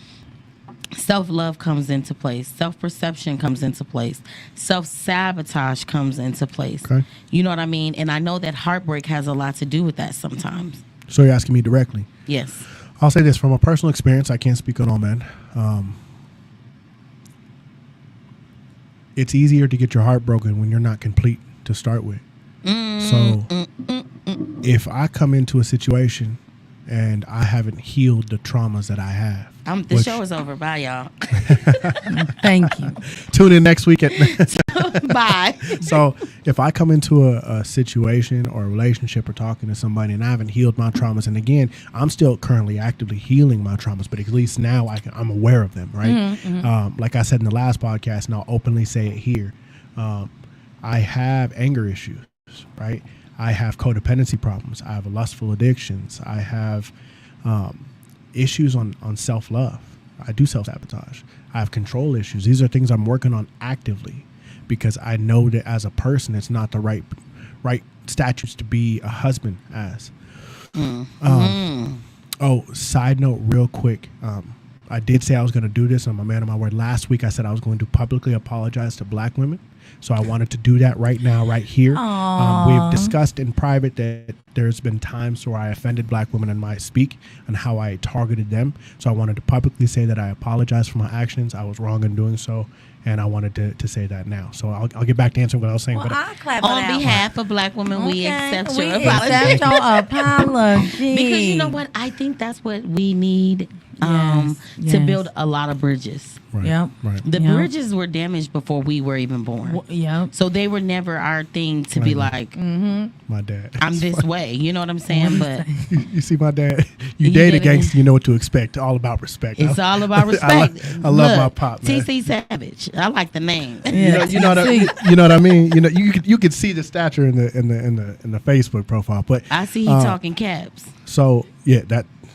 self-love comes into place, self-perception comes into place, self-sabotage comes into place. Okay. You know what I mean? And I know that heartbreak has a lot to do with that sometimes. So you're asking me directly? Yes. I'll say this from a personal experience. I can't speak on all men. It's easier to get your heart broken when you're not complete to start with. If I come into a situation and I haven't healed the traumas that I have. The show is over. Bye, y'all. Thank you. Tune in next week. Bye. So if I come into a situation or a relationship or talking to somebody and I haven't healed my traumas, and again, I'm still currently actively healing my traumas, but at least now I'm aware of them, right? Like I said in the last podcast, and I'll openly say it here, I have anger issues, right? I have codependency problems. I have lustful addictions. I have issues on self-love. I do self-sabotage. I have control issues. These are things I'm working on actively because I know that as a person, it's not the right statutes to be a husband as. Side note real quick. I did say I was going to do this. I'm a man of my word. Last week, I said I was going to publicly apologize to black women. So I wanted to do that right now, right here. We've discussed in private that there's been times where I offended black women in my speak and how I targeted them. So I wanted to publicly say that I apologize for my actions. I was wrong in doing so. And I wanted to say that now. So I'll get back to answering what I was saying. Well, but on behalf of black women, we accept your apology. Accept your apology. Because you know what? I think that's what we need to build a lot of bridges. Right. Yep. Right. The bridges were damaged before we were even born. Yep. So they were never our thing to be like, my dad. I'm this way. You know what I'm saying? But you see my dad, you date a gangster, you know what to expect. All about respect. It's all about respect. I love my pop, man. TC Savage. I like the name. Yeah. You know what I mean? You know, you could see the stature in the Facebook profile, but I see he talking caps. So yeah,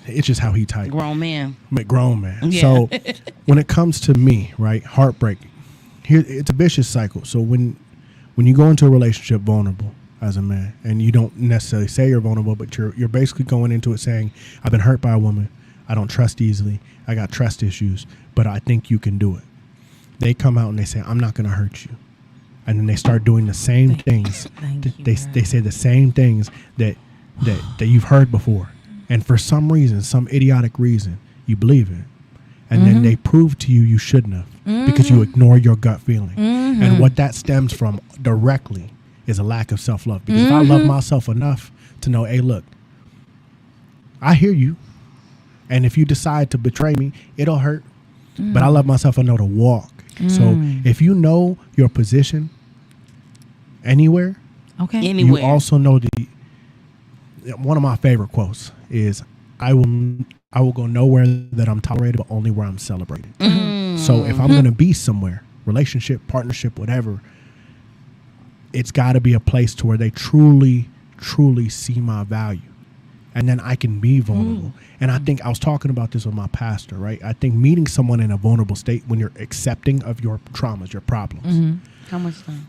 it's just how he typed. Grown man. Grown man. Yeah. So when it comes to me, right, heartbreak, it's a vicious cycle. So when you go into a relationship vulnerable as a man, and you don't necessarily say you're vulnerable, but you're basically going into it saying, I've been hurt by a woman, I don't trust easily, I got trust issues, but I think you can do it. They come out and they say, I'm not going to hurt you. And then they start doing the same things. They say the same things that you've heard before. And for some reason, some idiotic reason, you believe it. And then they prove to you shouldn't have because you ignore your gut feeling. And what that stems from directly is a lack of self-love. Because if I love myself enough to know, hey, look, I hear you. And if you decide to betray me, it'll hurt. But I love myself enough to walk. So if you know your position anywhere, you also know one of my favorite quotes is, I will go nowhere that I'm tolerated, but only where I'm celebrated. So if I'm going to be somewhere, relationship, partnership, whatever, it's got to be a place to where they truly, truly see my value. And then I can be vulnerable. And I think I was talking about this with my pastor, right? I think meeting someone in a vulnerable state when you're accepting of your traumas, your problems. How much time?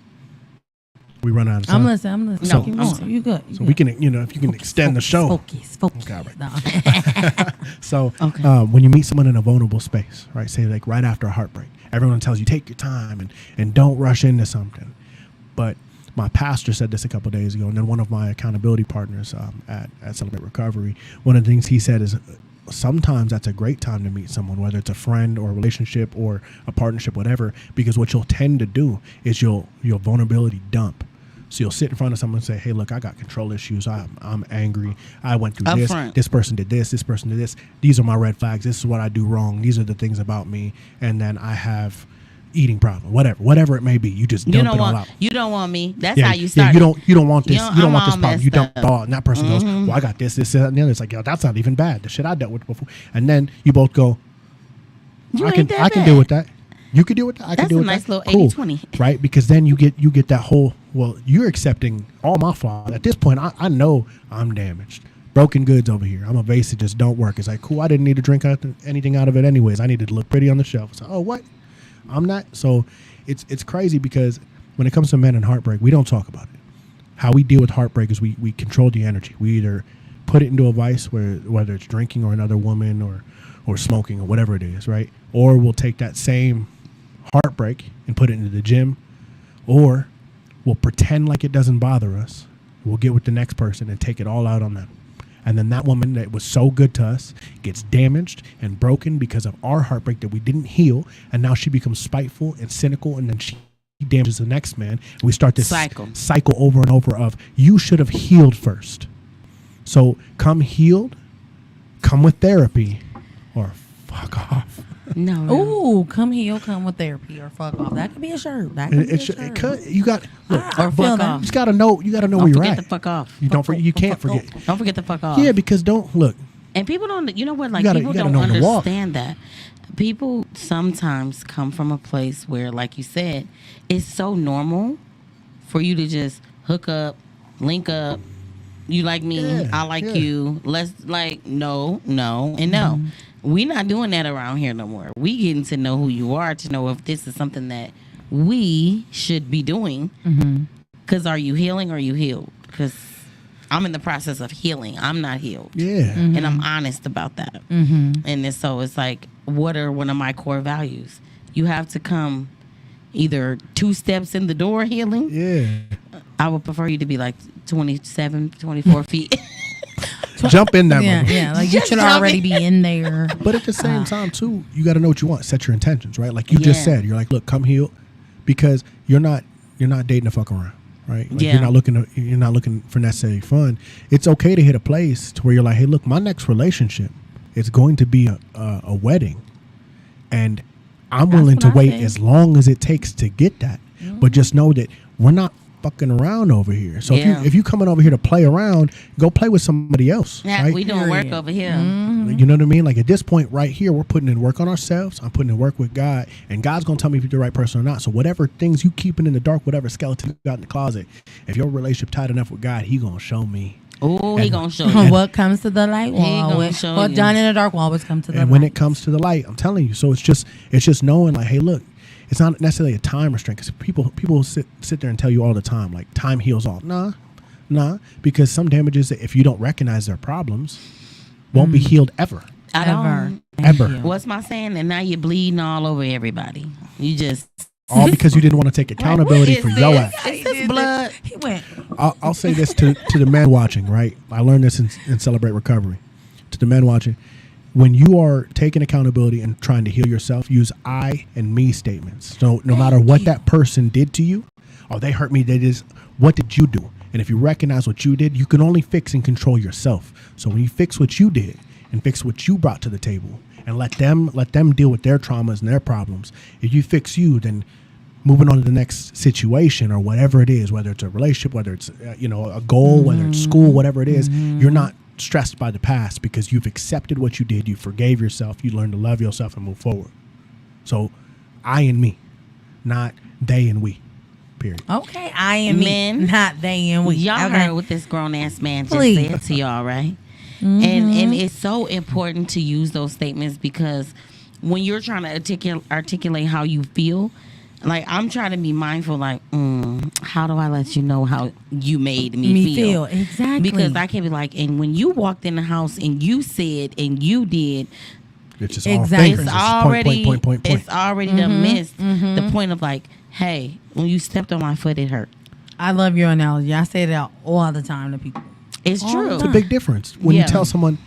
We run out of time. I'm listening. So, You good. So we can, if you can extend the show. Focus. Okay, right. So when you meet someone in a vulnerable space, right, say like right after a heartbreak, everyone tells you take your time and don't rush into something. But my pastor said this a couple of days ago, and then one of my accountability partners at Celebrate Recovery, one of the things he said is sometimes that's a great time to meet someone, whether it's a friend or a relationship or a partnership, whatever, because what you'll tend to do is you'll vulnerability dump. So you'll sit in front of someone and say, hey, look, I got control issues. I'm angry. I went through this. Upfront. This person did this. This person did this. These are my red flags. This is what I do wrong. These are the things about me. And then I have eating problem, whatever it may be. You just dump it all out. You don't want me. That's how you start. You don't want this. You don't want this I'm all problem. You dump messed it all. And that person goes, well, I got this, that, and the other. It's like, yo, that's not even bad. The shit I dealt with before. And then you both go, I can deal with that. You can deal with that. I can deal with that. That's a nice little 80-20. Right? Because then you get that whole, well, you're accepting all my flaws. At this point, I know I'm damaged. Broken goods over here. I'm a vase that just don't work. It's like, cool, I didn't need to drink anything out of it anyways. I needed to look pretty on the shelf. So, oh, what? I'm not. So it's crazy because when it comes to men and heartbreak, we don't talk about it. How we deal with heartbreak is we control the energy. We either put it into a vice, whether it's drinking or another woman or smoking or whatever it is, right? Or we'll take that same heartbreak and put it into the gym, or we'll pretend like it doesn't bother us. We'll get with the next person and take it all out on them. And then that woman that was so good to us gets damaged and broken because of our heartbreak that we didn't heal. And now she becomes spiteful and cynical. And then she damages the next man. And we start this cycle over and over of, you should have healed first. So come healed, come with therapy, or fuck off. No. Ooh, come heal, come with therapy, or fuck off. That could be a shirt. That could be a shirt. It could. You got. Look, or fuck off. You just gotta know. You gotta know Don't where you're forget at. the fuck off. You don't. You can't forget. Don't forget the fuck off. Yeah, because don't look. And people don't. You know what? Like people don't understand that. People sometimes come from a place where, like you said, it's so normal for you to just hook up, link up. You like me, I like you. Let's no, and no. Mm-hmm. We not doing that around here no more. We getting to know who you are, to know if this is something that we should be doing. Because are you healing or are you healed? Because I'm in the process of healing. I'm not healed. Yeah. And I'm honest about that. And it's like, what are one of my core values? You have to come either 2 steps in the door healing. Yeah. I would prefer you to be like 27, 24 feet. Jump in that moment. Yeah, like you should already be in there. But at the same time, too, you got to know what you want. Set your intentions, right? Like you just said, you're like, look, come heal, because you're not dating to fuck around, right? Like you're not looking for necessarily fun. It's okay to hit a place to where you're like, hey, look, my next relationship is going to be a wedding, and I'm willing to wait as long as it takes to get that. But just know that we're not fucking around over here. So if you coming over here to play around, go play with somebody else. Yeah, right? we doing work over here. You know what I mean? Like at this point right here, we're putting in work on ourselves. I'm putting in work with God, and God's gonna tell me if you're the right person or not. So whatever things you keeping in the dark, whatever skeleton you got in the closet, if your relationship tight enough with God, He gonna show me. Oh, He gonna show you. What comes to the light will always, what done in the dark will always come to the light. And when it comes to the light, I'm telling you. So it's just knowing like, hey, look, it's not necessarily a time restraint, because people sit there and tell you all the time, like, time heals all. Nah, because some damages, if you don't recognize their problems, won't be healed ever. Ever. What's my saying? And now you're bleeding all over everybody. You just all because you didn't want to take accountability for your ass. It's this blood. He went. I'll say this to the men watching, right? I learned this in Celebrate Recovery. To the men watching, when you are taking accountability and trying to heal yourself, use I and me statements. So no matter what that person did to you, oh, they hurt me, they did this, what did you do? And if you recognize what you did, you can only fix and control yourself. So when you fix what you did and fix what you brought to the table and let them deal with their traumas and their problems, if you fix you, then moving on to the next situation or whatever it is, whether it's a relationship, whether it's a goal, whether it's school, whatever it is, you're not stressed by the past because you've accepted what you did, you forgave yourself, you learned to love yourself and move forward. So I and me, not they and we. Period. Okay, I and me, not they and we. Y'all heard what this grown ass man just said to y'all, right? And it's so important to use those statements, because when you're trying to articulate how you feel, like I'm trying to be mindful, like, how do I let you know how you made me feel? Exactly. Because I can be like, and when you walked in the house and you said and you did, it's just exactly. It's already point. It's already done missed the point of like, hey, when you stepped on my foot, it hurt. I love your analogy. I say that all the time to people. It's true. It's a big difference when you tell someone,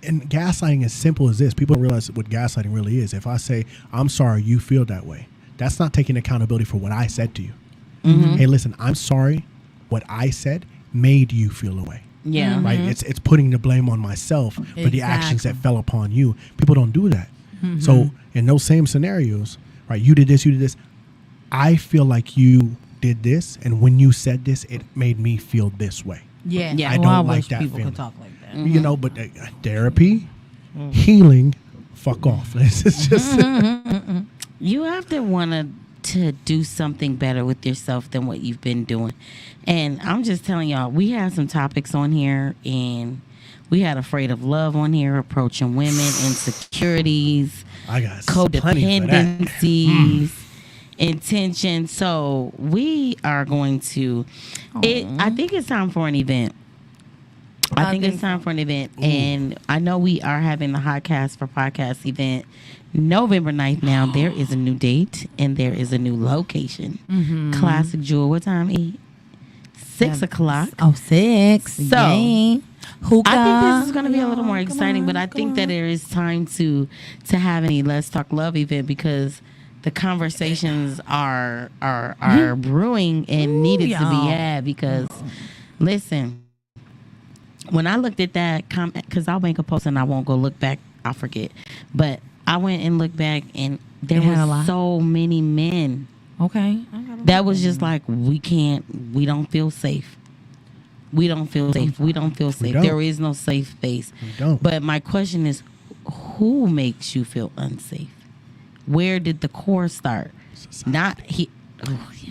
And gaslighting is simple as this. People don't realize what gaslighting really is. If I say, I'm sorry you feel that way, that's not taking accountability for what I said to you. Mm-hmm. Hey, listen, I'm sorry what I said made you feel a way. Yeah. Right? It's putting the blame on myself for the actions that fell upon you. People don't do that. Mm-hmm. So in those same scenarios, right, you did this. I feel like you did this, and when you said this, it made me feel this way. Yeah. I don't like that people feeling. could talk like that. You know, but therapy, healing, fuck off. It's just you have to want to do something better with yourself than what you've been doing. And I'm just telling y'all, we had some topics on here, and we had afraid of love on here, approaching women, insecurities, I got codependencies, intention. So we are going to I think it's time for an event. I think it's time for an event. Ooh. And I know we are having the Hotcast for Podcast event November 9th now. There is a new date and there is a new location. Mm-hmm. Classic Jewel. What time, E? 6 o'clock. Oh, 6. So Yay. Hookah. I think this is going to be a little more exciting, but I think that there is time to have any Let's Talk Love event because the conversations are brewing and needed to be had because, listen, when I looked at that comment, because I'll make a post and I won't go look back, I'll forget. But I went and looked back and there were so many men. Okay. That was just like, we don't feel safe. We don't feel safe. We don't feel safe. There is no safe space. We don't. But my question is, who makes you feel unsafe? Where did the core start? Society.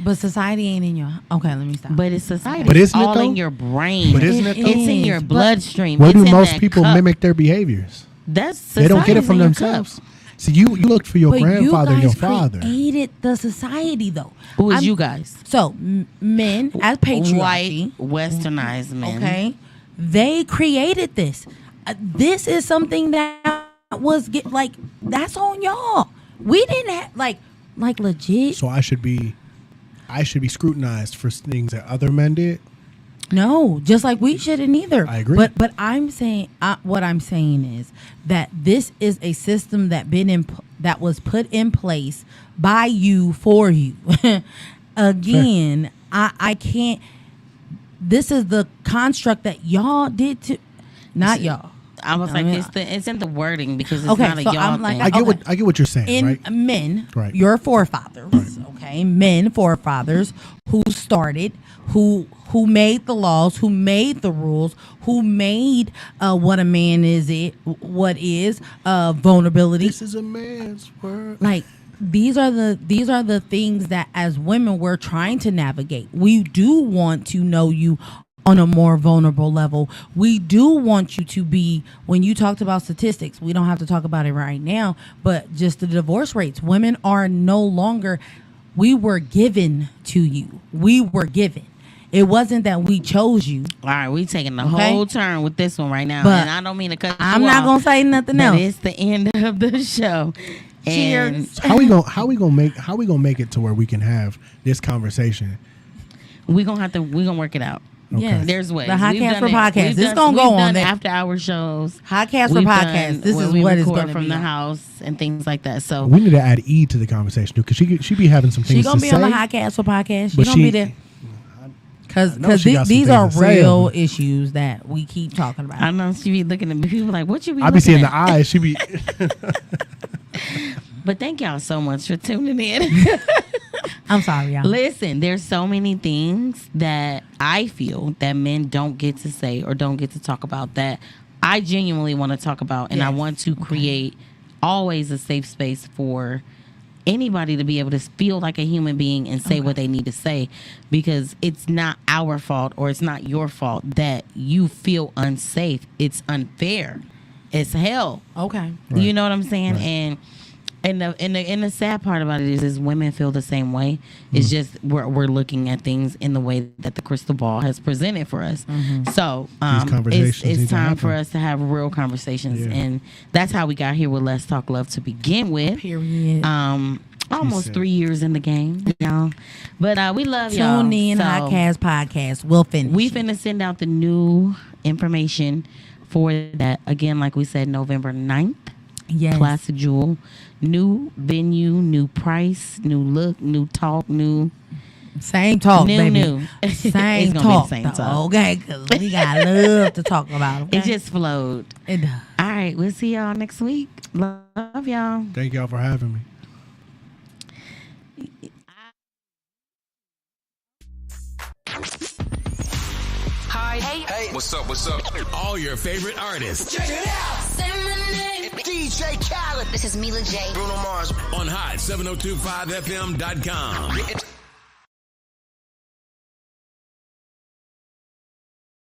But society ain't in your... Okay, let me stop. But it's society. But isn't it's all it, though? in your brain. But isn't it, though? It's in your bloodstream. Where it's do in most that people cup. mimic their behaviors? They don't get it from themselves. See, you looked for your grandfather and your father. You created the society, though. Who is you guys? So, men as patriarchy. White, westernized men. Okay. They created this. This is something that was... that's on y'all. We didn't have... Like legit... So I should be scrutinized for things that other men did? No, just like we shouldn't either. I agree. But I'm saying what I'm saying is that this is a system that was put in place by you for you. Again, sure. I can't. This is the construct that y'all did to, not y'all. I was like, it's in the wording because it's not a y'all thing. I get what you're saying. Right? Men, right. Your forefathers, right. Okay, men forefathers who started, who made the laws, who made the rules, who made what a man what is vulnerability. This is a man's world. Like these are the things that as women we're trying to navigate. We do want to know you on a more vulnerable level. We do want you to be, when you talked about statistics, we don't have to talk about it right now, but just the divorce rates. Women are no longer, we were given to you. We were given. It wasn't that we chose you. All right, we taking the whole turn with this one right now. But and I don't mean to cut you I'm not going to say nothing else. It's the end of the show. Cheers. How we gonna make it to where we can have this conversation? We're gonna work it out. Okay. Yes, there's ways. The Hotcast for Podcast. This is gonna go on there. After hour shows. Hotcast for Podcast. This is what it's going to be from the house and things like that. So we need to add E to the conversation because she be having some things. She gonna to be say, on the Hotcast for Podcast. She gonna be there. Because these are real issues that we keep talking about. I know she be looking at me. People like, what you be? I be seeing the eyes. She be. But thank y'all so much for tuning in. I'm sorry, y'all. Listen, there's so many things that I feel that men don't get to say or don't get to talk about that I genuinely want to talk about, and I want to create always a safe space for anybody to be able to feel like a human being and say what they need to say, because it's not our fault or it's not your fault that you feel unsafe. It's unfair. It's hell. Okay. Right. You know what I'm saying? Right. And the sad part about it is women feel the same way. It's just we're looking at things in the way that the crystal ball has presented for us. So it's time for us to have real conversations, and that's how we got here with Let's Talk Love to begin with. Period. Almost 3 years in the game, y'all. But we love y'all. Tune in, Hotcast Podcast. We'll finish. We finna send out the new information for that. Again, like we said, November 9th. Yes. Classic Jewel. New venue, new price, new look, new talk, new... Same talk, new, baby. New. Same it's talk. Be the same talk. Okay, because we got love to talk about. Okay? It just flowed. It does. All right, we'll see y'all next week. Love y'all. Thank y'all for having me. Hi. Hey. What's up? What's up? All your favorite artists Check it out. Say my name. DJ Khaled. This is Mila J. Bruno Mars. on hot 1025fm.com.